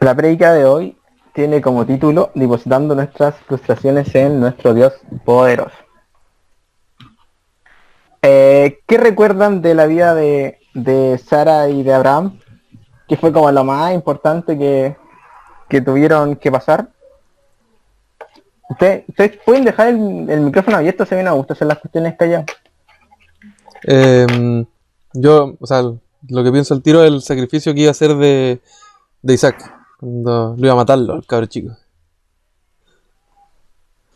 La prédica de hoy tiene como título Depositando nuestras frustraciones en nuestro Dios poderoso. ¿Qué recuerdan de la vida de Sara y de Abraham? ¿Qué fue como lo más importante que tuvieron que pasar? Ustedes pueden dejar el micrófono abierto, se ven a gusto hacer las cuestiones calladas. Yo, o sea, lo que pienso al tiro es el sacrificio que iba a hacer de Isaac, cuando lo iba a matarlo, el cabro chico.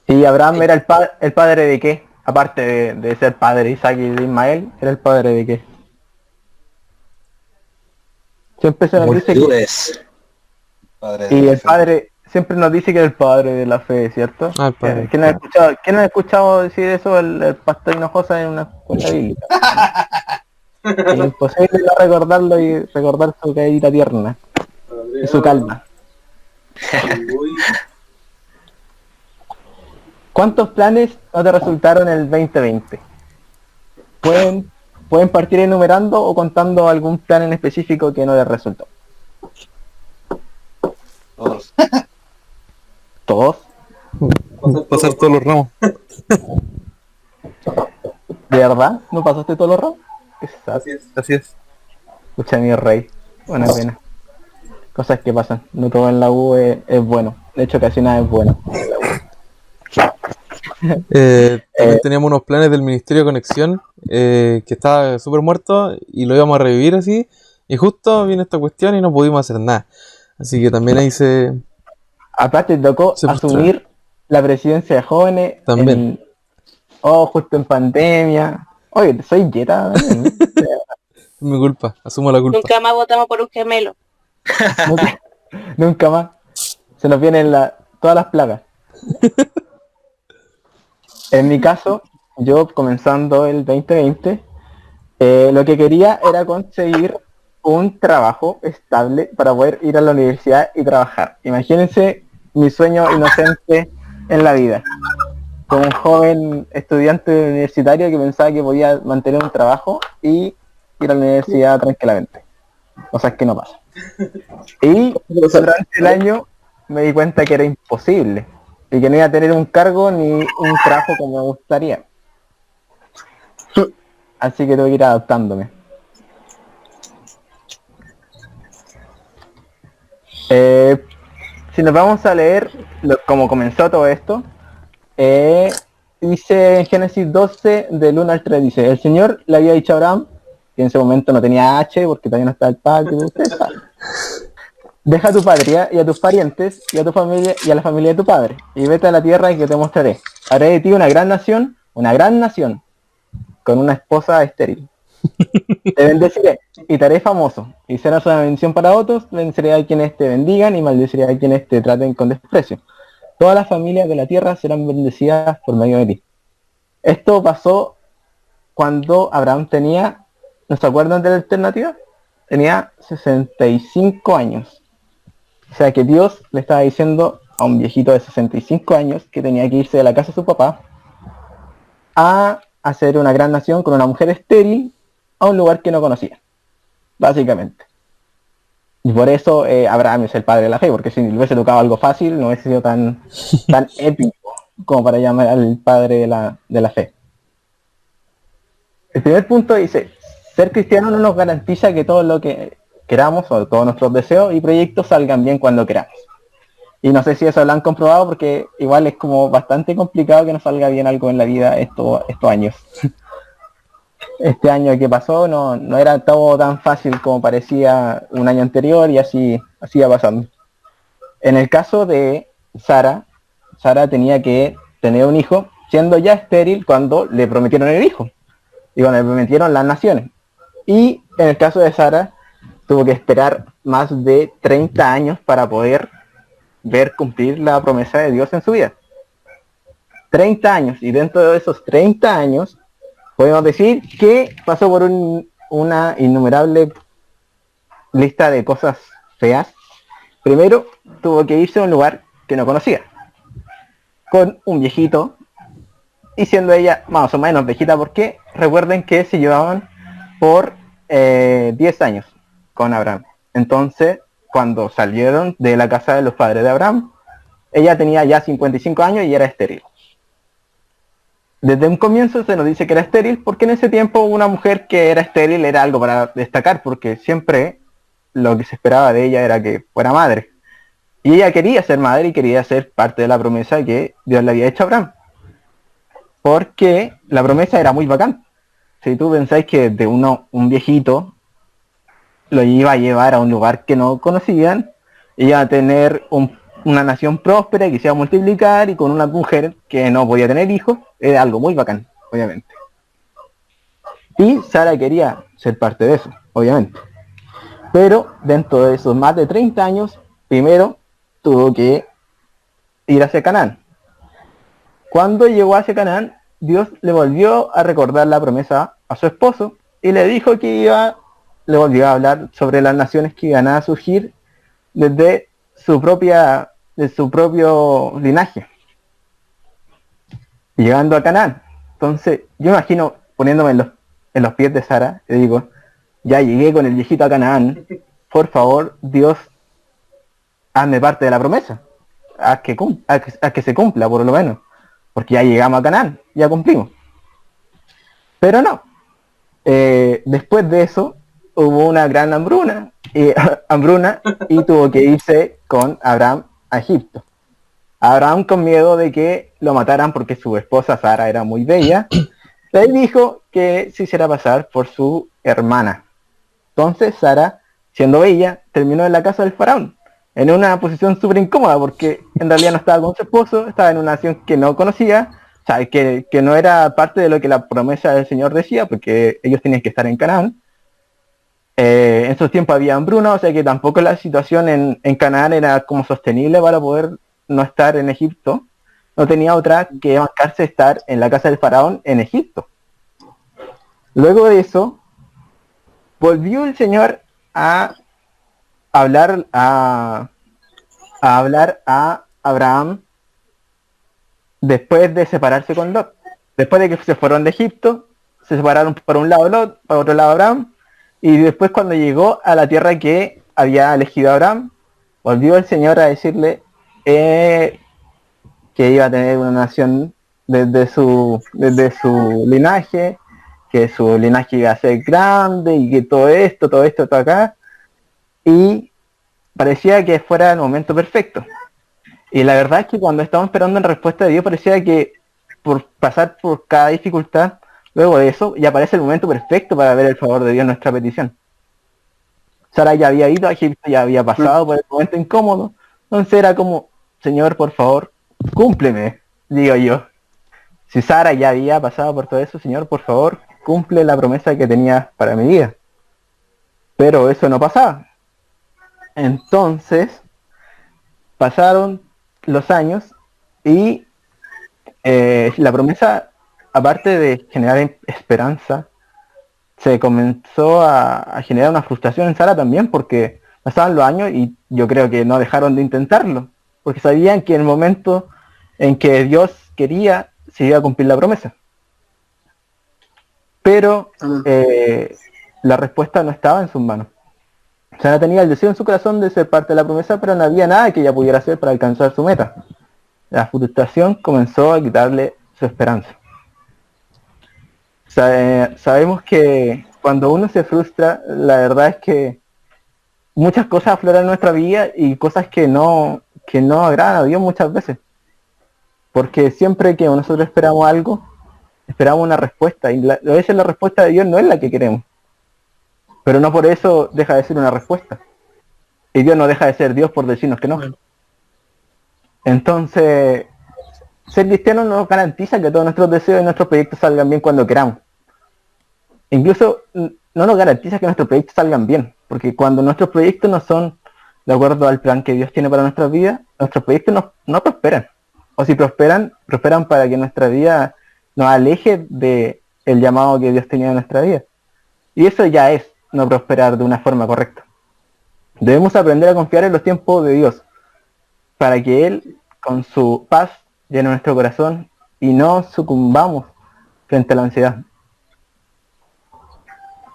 ¿Y Abraham era el padre de qué? Aparte de ser padre de Isaac y de Ismael, ¿era el padre de qué? Siempre se nos dice que... Multitudes. Padre de Y la el fe. padre siempre nos dice que es el padre de la fe, ¿cierto? Ah, el padre. ¿Quién ha escuchado decir eso el pastor Hinojosa en una escuela bíblica? Es imposible no recordarlo y recordar su caída tierna y su calma. ¿Cuántos planes no te resultaron en el 2020? ¿Pueden partir enumerando o contando algún plan en específico que no les resultó? Todos. ¿Todos? Pasar todos los ramos. ¿De verdad? ¿No pasaste todos los rounds? Así es. Escucha mi rey, una pena. Cosas que pasan, no todo en la U es bueno. De hecho casi nada es bueno. También teníamos unos planes del Ministerio de Conexión, que estaba súper muerto y lo íbamos a revivir así. Y justo viene esta cuestión y no pudimos hacer nada. Así que también ahí se... Aparte te tocó Se frustró. asumir la presidencia de jóvenes También. justo en pandemia. Oye, soy Jetta. Es mi culpa, asumo la culpa. Nunca más votamos por un gemelo. Nunca más. Se nos vienen todas las plagas. En mi caso, yo comenzando el 2020, lo que quería era conseguir un trabajo estable para poder ir a la universidad y trabajar. Imagínense mi sueño inocente en la vida. Como un joven estudiante universitario que pensaba que podía mantener un trabajo y ir a la universidad tranquilamente. Cosas que no pasan. Y durante el año me di cuenta que era imposible y que no iba a tener un cargo ni un trabajo como me gustaría. Así que tuve que ir adaptándome. Si nos vamos a leer cómo comenzó todo esto, dice en Génesis 12 del 1 al 3, dice, el Señor le había dicho a Abraham, que en ese momento no tenía H porque todavía no está el pacto, ustedes saben. Deja a tu patria y a tus parientes y a tu familia y a la familia de tu padre, y vete a la tierra que te mostraré. Haré de ti una gran nación, con una esposa estéril. Te bendeciré y te haré famoso, y serás una bendición para otros, bendeciré a quienes te bendigan y maldeciré a quienes te traten con desprecio. Todas las familias de la tierra serán bendecidas por medio de ti. Esto pasó cuando Abraham tenía, ¿no se acuerdan de la alternativa? Tenía 65 años. O sea que Dios le estaba diciendo a un viejito de 65 años que tenía que irse de la casa de su papá a hacer una gran nación con una mujer estéril a un lugar que no conocía, básicamente. Y por eso Abraham es el padre de la fe, porque si le hubiese tocado algo fácil no hubiese sido tan épico como para llamar al padre de la fe. El primer punto dice, ser cristiano no nos garantiza que todo lo que queramos o todos nuestros deseos y proyectos salgan bien cuando queramos. Y no sé si eso lo han comprobado porque igual es como bastante complicado que nos salga bien algo en la vida estos años. Este año que pasó no era todo tan fácil como parecía un año anterior y así iba pasando. En el caso de Sara tenía que tener un hijo siendo ya estéril cuando le prometieron el hijo y cuando le prometieron las naciones. Y en el caso de Sara tuvo que esperar más de 30 años para poder ver cumplir la promesa de Dios en su vida. 30 años, y dentro de esos 30 años podemos decir que pasó por una innumerable lista de cosas feas. Primero, tuvo que irse a un lugar que no conocía, con un viejito, y siendo ella más o menos viejita, porque recuerden que se llevaban por 10 años con Abraham. Entonces, cuando salieron de la casa de los padres de Abraham, ella tenía ya 55 años y era estéril. Desde un comienzo se nos dice que era estéril porque en ese tiempo una mujer que era estéril era algo para destacar, porque siempre lo que se esperaba de ella era que fuera madre. Y ella quería ser madre y quería ser parte de la promesa que Dios le había hecho a Abraham. Porque la promesa era muy bacán. Si tú pensáis que de un viejito lo iba a llevar a un lugar que no conocían, iba a tener una nación próspera que se iba a multiplicar y con una mujer que no podía tener hijos, era algo muy bacán, obviamente. Y Sara quería ser parte de eso, obviamente. Pero dentro de esos más de 30 años, primero tuvo que ir hacia Canaán. Cuando llegó hacia Canaán, Dios le volvió a recordar la promesa a su esposo y le dijo que le volvió a hablar sobre las naciones que iban a surgir desde de su propio linaje, llegando a Canaán. Entonces, yo imagino poniéndome en los pies de Sara, le digo, ya llegué con el viejito a Canaán, por favor, Dios, hazme parte de la promesa, haz que se cumpla por lo menos, porque ya llegamos a Canaán, ya cumplimos. Pero no, después de eso hubo una gran hambruna y tuvo que irse con Abraham a Egipto. Abraham, con miedo de que lo mataran porque su esposa Sara era muy bella, le dijo que se hiciera pasar por su hermana. Entonces Sara, siendo bella, terminó en la casa del faraón, en una posición súper incómoda porque en realidad no estaba con su esposo, estaba en una nación que no conocía, o sea, que no era parte de lo que la promesa del Señor decía, porque ellos tenían que estar en Canaán. En esos tiempos había hambruna, o sea que tampoco la situación en Canaán era como sostenible para poder no estar en Egipto. No tenía otra que bancarse estar en la casa del faraón en Egipto. Luego de eso, volvió el Señor a hablar a Abraham después de separarse con Lot. Después de que se fueron de Egipto, se separaron por un lado Lot, por otro lado Abraham, y después cuando llegó a la tierra que había elegido Abraham, volvió el Señor a decirle que iba a tener una nación desde su linaje, que su linaje iba a ser grande y que todo esto, todo acá, y parecía que fuera el momento perfecto. Y la verdad es que cuando estábamos esperando en respuesta de Dios parecía que por pasar por cada dificultad, luego de eso ya aparece el momento perfecto para ver el favor de Dios en nuestra petición. Sara ya había ido a Egipto, ya había pasado por el momento incómodo, entonces era como, Señor, por favor, cúmpleme, digo yo. Si Sara ya había pasado por todo eso, Señor, por favor, cumple la promesa que tenías para mi vida. Pero eso no pasaba. Entonces, pasaron los años y la promesa, aparte de generar esperanza, se comenzó a generar una frustración en Sara también, porque pasaban los años y yo creo que no dejaron de intentarlo, porque sabían que en el momento en que Dios quería, se iba a cumplir la promesa. Pero la respuesta no estaba en sus manos. Sara tenía el deseo en su corazón de ser parte de la promesa, pero no había nada que ella pudiera hacer para alcanzar su meta. La frustración comenzó a quitarle su esperanza. Sabemos que cuando uno se frustra, la verdad es que muchas cosas afloran en nuestra vida y cosas que no agradan a Dios muchas veces. Porque siempre que nosotros esperamos algo, esperamos una respuesta, y a veces la respuesta de Dios no es la que queremos. Pero no por eso deja de ser una respuesta. Y Dios no deja de ser Dios por decirnos que no. Entonces, ser cristiano no nos garantiza que todos nuestros deseos y nuestros proyectos salgan bien cuando queramos. Incluso no nos garantiza que nuestros proyectos salgan bien, porque cuando nuestros proyectos no son de acuerdo al plan que Dios tiene para nuestra vida, nuestros proyectos no prosperan. O si prosperan para que nuestra vida nos aleje de el llamado que Dios tenía en nuestra vida. Y eso ya es no prosperar de una forma correcta. Debemos aprender a confiar en los tiempos de Dios, para que Él, con su paz, llene nuestro corazón y no sucumbamos frente a la ansiedad.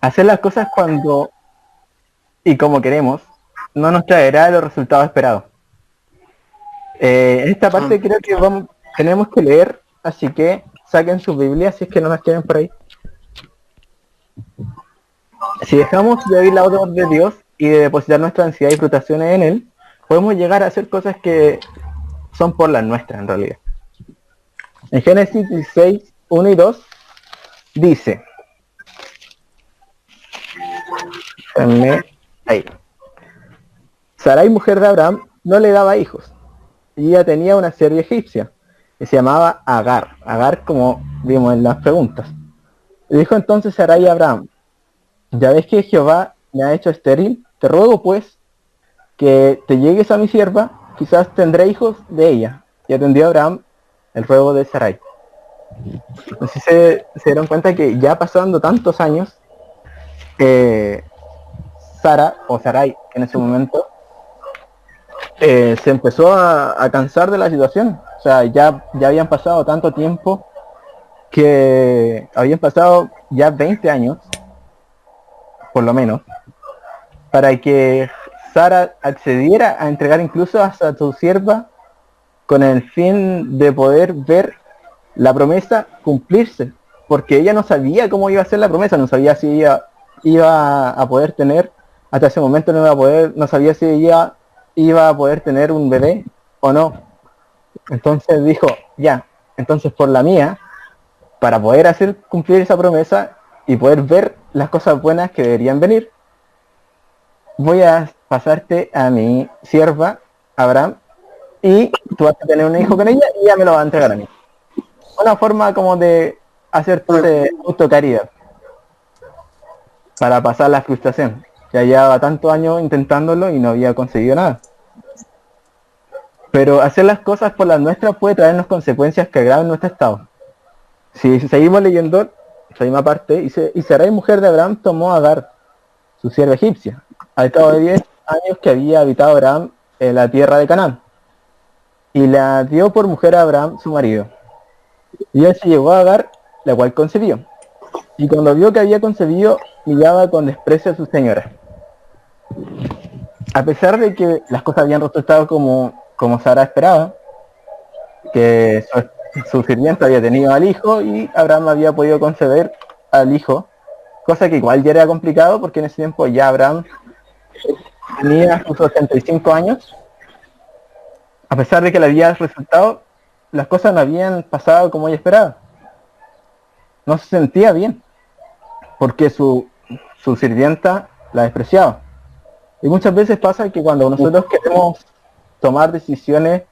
Hacer las cosas cuando y como queremos no nos traerá los resultados esperados. Esta parte creo que tenemos que leer, así que saquen su Biblia si es que no las tienen por ahí. Si dejamos de oír la voz de Dios y de depositar nuestra ansiedad y frustraciones en Él, podemos llegar a hacer cosas que son por las nuestras en realidad. En Génesis 16, 1 y 2 dice, ahí, Sarai, mujer de Abraham, no le daba hijos, y ella tenía una sierva egipcia, que se llamaba Agar, Agar como vimos en las preguntas. Le dijo entonces Sarai a Abraham, ya ves que Jehová me ha hecho estéril, te ruego pues que te llegues a mi sierva, quizás tendré hijos de ella. Y atendió a Abraham el ruego de Sarai. Entonces se dieron cuenta que ya pasando tantos años, Sara, o Sarai en ese momento, se empezó a cansar de la situación. O sea, ya habían pasado tanto tiempo, que habían pasado ya 20 años, por lo menos, para que Sara accediera a entregar incluso hasta su sierva con el fin de poder ver la promesa cumplirse, porque ella no sabía cómo iba a ser la promesa, no sabía si ella iba a poder tener, hasta ese momento no sabía si ella iba a poder tener un bebé o no. Entonces dijo, ya, entonces por la mía, para poder hacer cumplir esa promesa y poder ver las cosas buenas que deberían venir, voy a pasarte a mi sierva Abraham y tú vas a tener un hijo con ella y ella me lo va a entregar a mí. Una forma como de hacerte autocaridad para pasar la frustración. Ya llevaba tantos años intentándolo y no había conseguido nada. Pero hacer las cosas por las nuestras puede traernos consecuencias que agraven nuestro estado. Si seguimos leyendo, esa misma parte, dice, y Sarai, mujer de Abraham, tomó a Agar, su sierva egipcia, al cabo de 10 años que había habitado Abraham en la tierra de Canaán, y la dio por mujer a Abraham, su marido. Y él se llevó a Agar, la cual concibió. Y cuando vio que había concebido, miraba con desprecio a su señora. A pesar de que las cosas habían resultado como Sara esperaba, que su sirvienta había tenido al hijo y Abraham había podido conceder al hijo, cosa que igual ya era complicado porque en ese tiempo ya Abraham tenía sus 85 años. A pesar de que le había resultado, las cosas no habían pasado como ella esperaba. No se sentía bien, porque su sirvienta la despreciaba. Y muchas veces pasa que cuando nosotros queremos tomar decisiones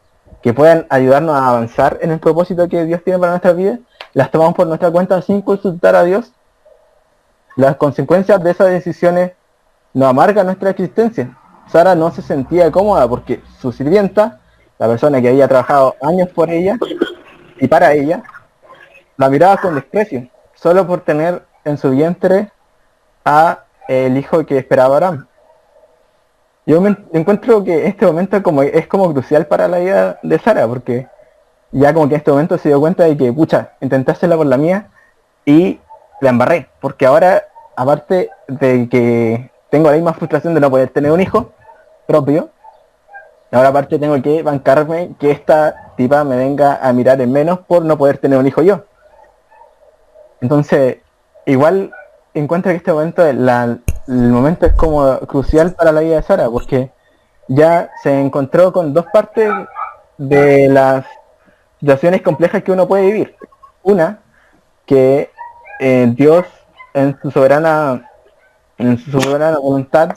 que puedan ayudarnos a avanzar en el propósito que Dios tiene para nuestra vida, las tomamos por nuestra cuenta sin consultar a Dios. Las consecuencias de esas decisiones nos amargan nuestra existencia. Sara no se sentía cómoda porque su sirvienta, la persona que había trabajado años por ella y para ella, la miraba con desprecio, solo por tener en su vientre a el hijo que esperaba Abraham. Yo me encuentro que este momento es como crucial para la vida de Sara, porque ya como que en este momento se dio cuenta de que, pucha, intenté hacerla por la mía y la embarré, porque ahora, aparte de que tengo la misma frustración de no poder tener un hijo propio, ahora aparte tengo que bancarme que esta tipa me venga a mirar en menos por no poder tener un hijo yo. Entonces, igual encuentro que este momento, el momento es como crucial para la vida de Sara, porque ya se encontró con dos partes de las situaciones complejas que uno puede vivir. Una, que Dios en su soberana voluntad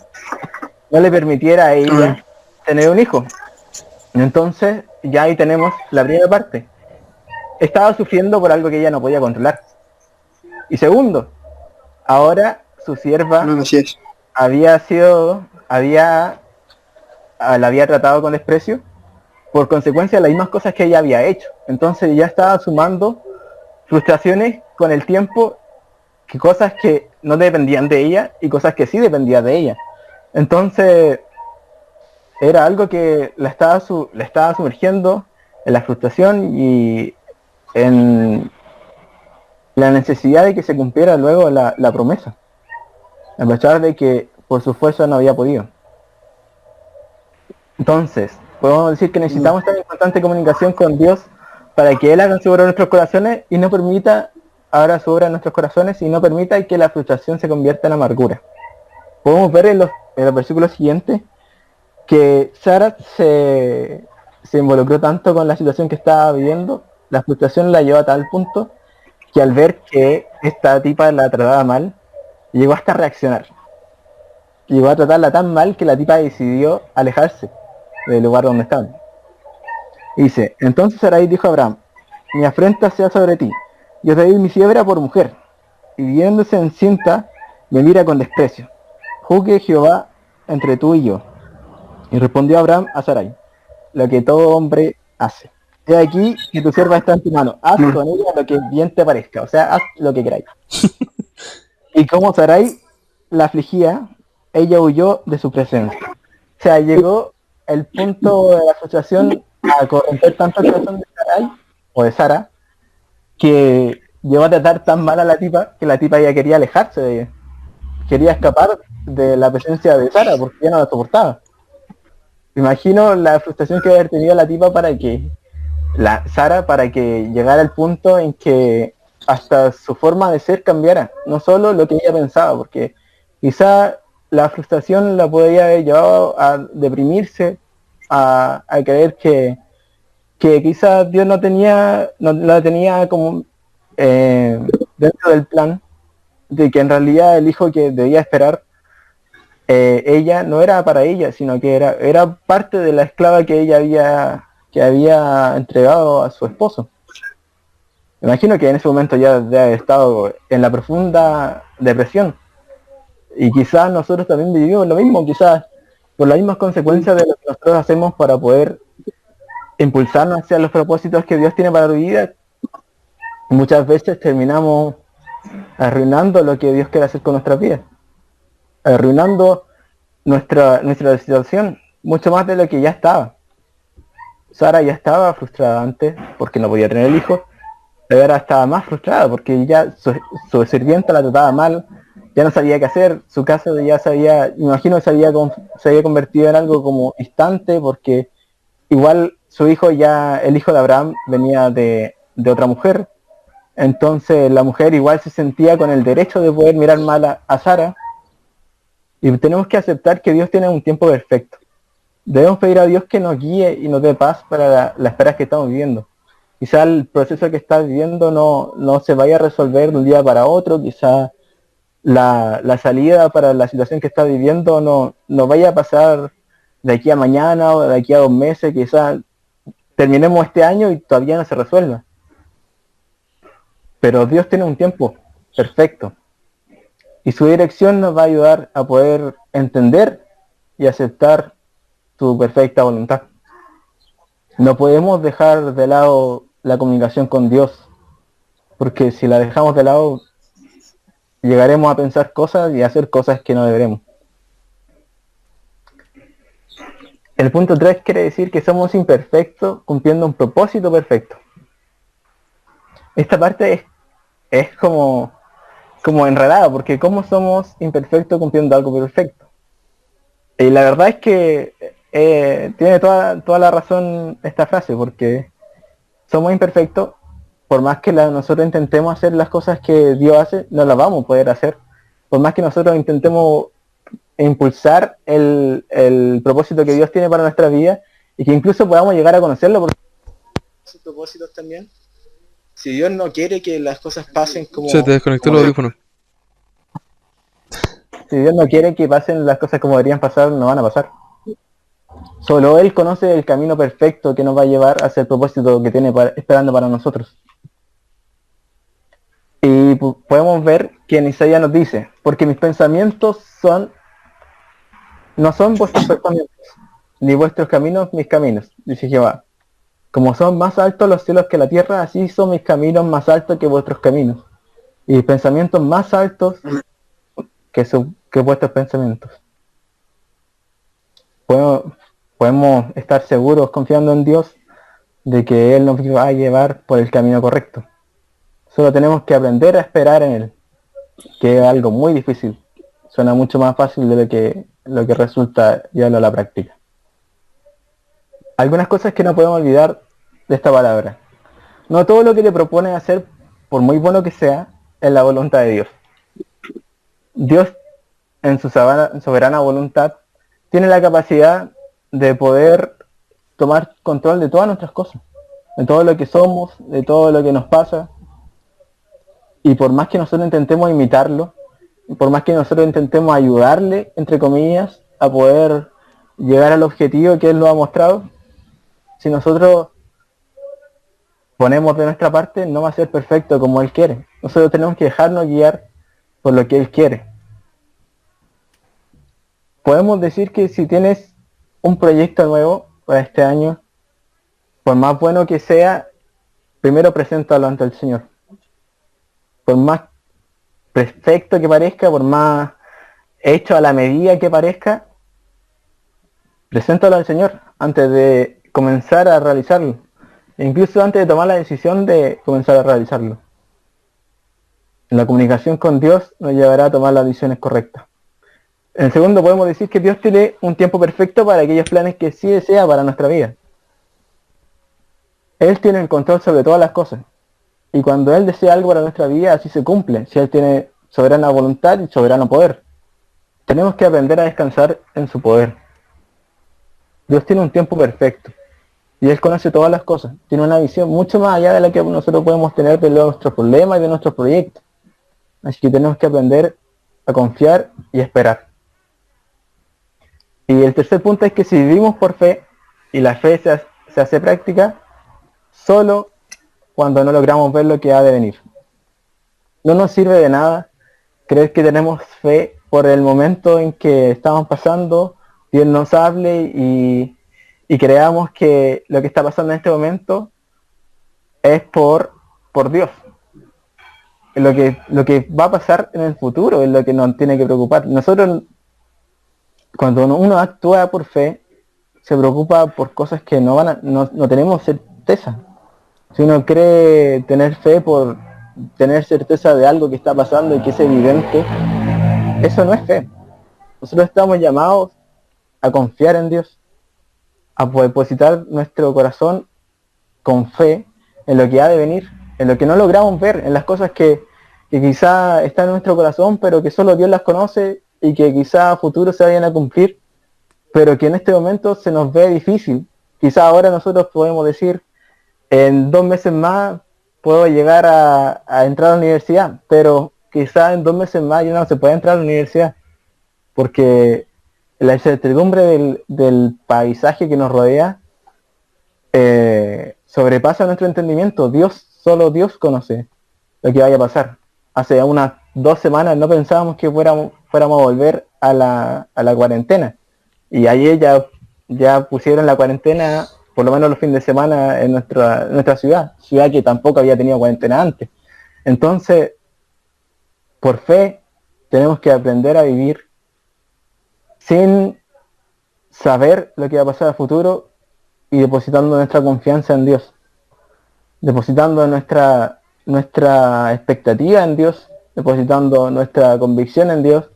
no le permitiera a ella tener un hijo. Entonces, ya ahí tenemos la primera parte. Estaba sufriendo por algo que ella no podía controlar. Y segundo, ahora su sierva la había tratado con desprecio por consecuencia de las mismas cosas que ella había hecho. Entonces ya estaba sumando frustraciones con el tiempo, que cosas que no dependían de ella y cosas que sí dependían de ella. Entonces era algo que la estaba sumergiendo en la frustración y en la necesidad de que se cumpliera luego la promesa, a pesar de que por su fuerza no había podido. Entonces, podemos decir que necesitamos estar en constante comunicación con Dios para que Él haga su obra en nuestros corazones y no permita, ahora su obra en nuestros corazones y no permita que la frustración se convierta en amargura. Podemos ver en los versículos siguientes que Sara se involucró tanto con la situación que estaba viviendo, la frustración la llevó a tal punto que al ver que esta tipa la trataba mal, llegó hasta reaccionar. Llegó a tratarla tan mal que la tipa decidió alejarse del lugar donde estaban. Y dice, entonces Sarai dijo a Abraham, mi afrenta sea sobre ti, yo te doy mi siembra por mujer, y viéndose encinta, me mira con desprecio. Juzgue Jehová entre tú y yo. Y respondió Abraham a Sarai, lo que todo hombre hace. He aquí que tu sierva está en tu mano, haz con ella lo que bien te parezca, o sea, haz lo que queráis. Y como Sarai la afligía, ella huyó de su presencia. O sea, llegó el punto de la frustración a corromper tanto el corazón de Sarai, o de Sara, que llegó a tratar tan mal a la tipa, que la tipa ya quería alejarse de ella. Quería escapar de la presencia de Sara, porque ya no la soportaba. Imagino la frustración que debe haber tenido la tipa para que Sara, para que llegara al punto en que hasta su forma de ser cambiara, no solo lo que ella pensaba, porque quizá la frustración la podría haber llevado a deprimirse, a creer que quizás Dios no la tenía como dentro del plan, de que en realidad el hijo que debía esperar ella no era para ella, sino que era parte de la esclava que había entregado a su esposo. Me imagino que en ese momento ya debe haber estado en la profunda depresión. Y quizás nosotros también vivimos lo mismo, quizás por las mismas consecuencias de lo que nosotros hacemos para poder impulsarnos hacia los propósitos que Dios tiene para tu vida. Muchas veces terminamos arruinando lo que Dios quiere hacer con nuestra vida. Arruinando nuestra situación, mucho más de lo que ya estaba. Sara ya estaba frustrada antes porque no podía tener el hijo, pero ahora estaba más frustrada porque ya su sirvienta la trataba mal, ya no sabía qué hacer, su casa ya imagino que se había convertido en algo como distante porque igual su hijo ya, el hijo de Abraham venía de otra mujer, entonces la mujer igual se sentía con el derecho de poder mirar mal a Sara. Y tenemos que aceptar que Dios tiene un tiempo perfecto. Debemos pedir a Dios que nos guíe y nos dé paz para las esperas que estamos viviendo. Quizá el proceso que estás viviendo no se vaya a resolver de un día para otro, quizá la salida para la situación que estás viviendo no vaya a pasar de aquí a mañana o de aquí a 2 meses, quizá terminemos este año y todavía no se resuelva. Pero Dios tiene un tiempo perfecto. Y su dirección nos va a ayudar a poder entender y aceptar su perfecta voluntad. No podemos dejar de lado la comunicación con Dios, porque si la dejamos de lado, llegaremos a pensar cosas y a hacer cosas que no deberemos. El punto 3 quiere decir que somos imperfectos cumpliendo un propósito perfecto. Esta parte es como enredada, porque ¿cómo somos imperfectos cumpliendo algo perfecto? Y la verdad es que tiene toda la razón esta frase, porque somos imperfectos, por más que nosotros intentemos hacer las cosas que Dios hace, no las vamos a poder hacer. Por más que nosotros intentemos impulsar el propósito que Dios tiene para nuestra vida, y que incluso podamos llegar a conocerlo, porque sus propósitos también. Si Dios no quiere que las cosas pasen como... Se te desconectó el audífono. Si Dios no quiere que pasen las cosas como deberían pasar, no van a pasar. Solo Él conoce el camino perfecto que nos va a llevar hacia el propósito que tiene esperando para nosotros. Y podemos ver que en Isaías nos dice, porque mis pensamientos no son vuestros pensamientos, ni vuestros caminos mis caminos, dice Jehová. Como son más altos los cielos que la tierra, así son mis caminos más altos que vuestros caminos, y mis pensamientos más altos que vuestros pensamientos. Podemos estar seguros, confiando en Dios, de que Él nos va a llevar por el camino correcto. Solo tenemos que aprender a esperar en Él, que es algo muy difícil. Suena mucho más fácil de lo que resulta llevarlo a la práctica. algunas cosas que no podemos olvidar de esta palabra. No todo lo que te propone hacer, por muy bueno que sea, es la voluntad de Dios. Dios, en su soberana voluntad, tiene la capacidad de poder tomar control de todas nuestras cosas, de todo lo que somos, de todo lo que nos pasa. Y por más que nosotros intentemos imitarlo, por más que nosotros intentemos ayudarle, entre comillas, a poder llegar al objetivo que Él nos ha mostrado, si nosotros ponemos de nuestra parte, no va a ser perfecto como Él quiere. Nosotros tenemos que dejarnos guiar por lo que Él quiere. Podemos decir que si tienes un proyecto nuevo para este año, por más bueno que sea, primero preséntalo ante el Señor. Por más perfecto que parezca, por más hecho a la medida que parezca, preséntalo al Señor antes de comenzar a realizarlo. E incluso antes de tomar la decisión de comenzar a realizarlo. La comunicación con Dios nos llevará a tomar las decisiones correctas. En segundo, podemos decir que Dios tiene un tiempo perfecto para aquellos planes que sí desea para nuestra vida. Él tiene el control sobre todas las cosas. Y cuando Él desea algo para nuestra vida, así se cumple. Si Él tiene soberana voluntad y soberano poder. Tenemos que aprender a descansar en su poder. Dios tiene un tiempo perfecto. Y Él conoce todas las cosas. Tiene una visión mucho más allá de la que nosotros podemos tener de nuestros problemas y de nuestros proyectos. Así que tenemos que aprender a confiar y esperar. Y el tercer punto es que si vivimos por fe, y la fe se hace práctica, solo cuando no logramos ver lo que ha de venir. No nos sirve de nada creer que tenemos fe por el momento en que estamos pasando, Dios nos hable y creamos que lo que está pasando en este momento es por Dios. Lo que va a pasar en el futuro es lo que nos tiene que preocupar. Nosotros, cuando uno actúa por fe, se preocupa por cosas que no tenemos certeza. Si uno cree tener fe por tener certeza de algo que está pasando y que es evidente, eso no es fe. Nosotros estamos llamados a confiar en Dios, a depositar nuestro corazón con fe en lo que ha de venir, en lo que no logramos ver, en las cosas que quizá están en nuestro corazón, pero que solo Dios las conoce y que quizá a futuro se vayan a cumplir, pero que en este momento se nos ve difícil. Quizá ahora nosotros podemos decir, en 2 meses más puedo llegar a entrar a la universidad, pero quizá en 2 meses más ya no se puede entrar a la universidad, porque la incertidumbre del paisaje que nos rodea sobrepasa nuestro entendimiento. Solo Dios conoce lo que vaya a pasar. Hace unas 2 semanas no pensábamos que fuéramos a volver a la cuarentena. Y ayer ya pusieron la cuarentena, por lo menos los fines de semana, en nuestra ciudad que tampoco había tenido cuarentena antes. Entonces, por fe, tenemos que aprender a vivir sin saber lo que va a pasar a futuro y depositando nuestra confianza en Dios, depositando nuestra expectativa en Dios, depositando nuestra convicción en Dios,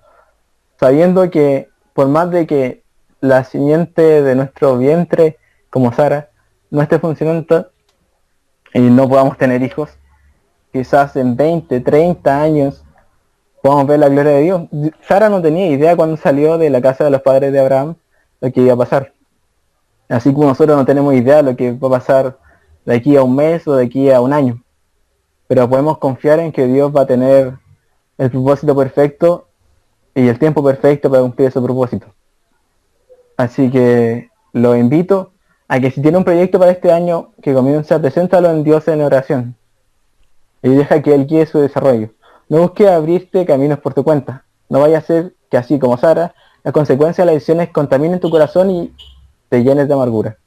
sabiendo que por más de que la simiente de nuestro vientre, como Sara, no esté funcionando y no podamos tener hijos, quizás en 20, 30 años podamos ver la gloria de Dios. Sara no tenía idea cuando salió de la casa de los padres de Abraham lo que iba a pasar. Así como nosotros no tenemos idea de lo que va a pasar de aquí a un mes o de aquí a un año. Pero podemos confiar en que Dios va a tener el propósito perfecto y el tiempo perfecto para cumplir ese propósito. Así que lo invito a que si tiene un proyecto para este año que comienza, preséntalo en Dios en oración. Y deja que Él guíe su desarrollo. No busques abrirte caminos por tu cuenta. No vaya a ser que así como Sara, las consecuencias de las decisiones contaminen tu corazón y te llenes de amargura.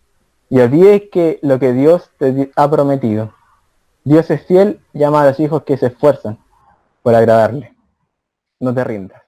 Y olvides que lo que Dios te ha prometido. Dios es fiel, llama a los hijos que se esfuerzan por agradarle. No te rindas.